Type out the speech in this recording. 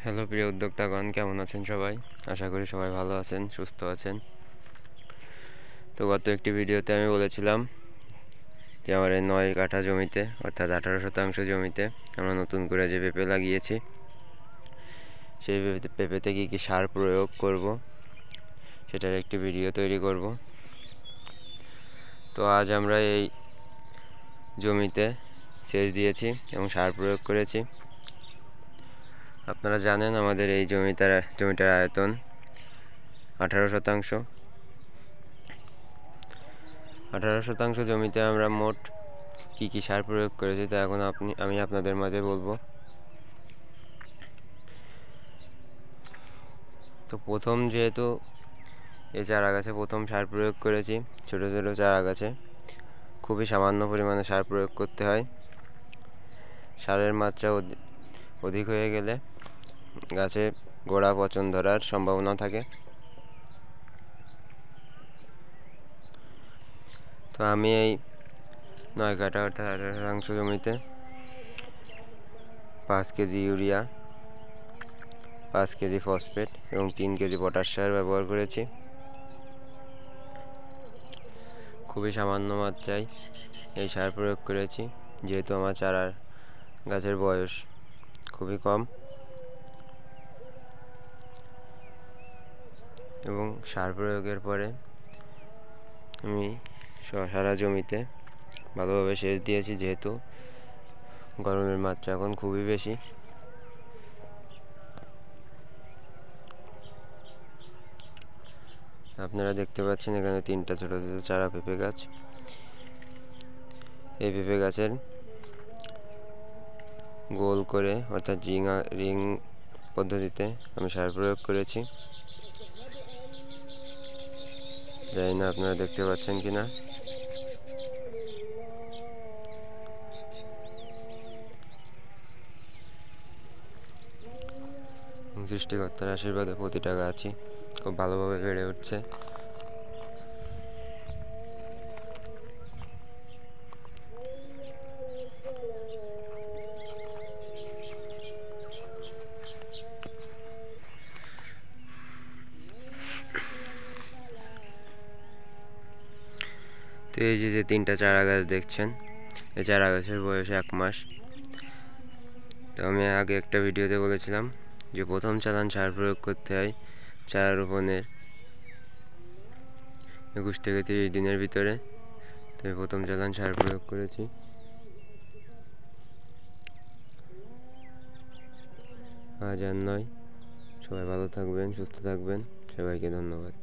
Hello প্রিয় উদ্যোক্তাগণ, কেমন আছেন সবাই? আশা করি সবাই ভালো আছেন, সুস্থ আছেন। তো গত একটি ভিডিওতে আমি বলেছিলাম যে আমার এই 9 কাঠা জমিতে অর্থাৎ 18% জমিতে আমরা নতুন করে যে পেঁপে লাগিয়েছি সেই পেঁপেতে কী সার প্রয়োগ করব সেটার একটি ভিডিও তৈরি করব। তো আজ আমরা এই জমিতে সেচ দিয়েছি এবং সার প্রয়োগ করেছি। আপনারা জানেন আমাদের এই জমিটার আয়তন 18%। 18% জমিতে আমরা মোট কী সার প্রয়োগ করেছি তা এখন আমি আপনাদের মাঝে বলবো। তো প্রথম যেহেতু এই চারা গাছে প্রথম সার প্রয়োগ করেছি, ছোটো ছোটো চারা গাছে খুবই সামান্য পরিমাণে সার প্রয়োগ করতে হয়। সারের মাত্রা অধিক হয়ে গেলে গাছে গোড়া পচন ধরার সম্ভাবনা থাকে। তো আমি এই 9 কাঠা অর্থাৎ 18% জমিতে 5 কেজি ইউরিয়া, 5 কেজি ফসফেট এবং 3 কেজি পটাশ সার ব্যবহার করেছি। খুবই সামান্য মাত্রায় এই সার প্রয়োগ করেছি, যেহেতু আমার চারা গাছের বয়স খুবই কম। এবং সার প্রয়োগের পরে আমি সারা জমিতে ভালোভাবে সেচ দিয়েছি, যেহেতু গরমের মাত্রা এখন খুবই বেশি। আপনারা দেখতে পাচ্ছেন এখানে 3টা ছোটো ছোটো চারা পেঁপে গাছ। এই পেঁপে গাছের গোল করে অর্থাৎ রিং পদ্ধতিতে আমি সার প্রয়োগ করেছি। জানি না আপনারা দেখতে পাচ্ছেন কিনা। সৃষ্টিকর্তার আশীর্বাদে প্রতিটা গাছই খুব ভালোভাবে বেড়ে উঠছে। তো এই যে 3টা চারা গাছ দেখছেন, এই চারা গাছের বয়স 1 মাস। তো আমি আগে একটা ভিডিওতে বলেছিলাম যে প্রথম চালান সার প্রয়োগ করতে হয় চারা রোপণের 21 থেকে 30 দিনের ভিতরে। তো প্রথম চালান সার প্রয়োগ করেছি। আজ আর নয়, সবাই ভালো থাকবেন, সুস্থ থাকবেন। সবাইকে ধন্যবাদ।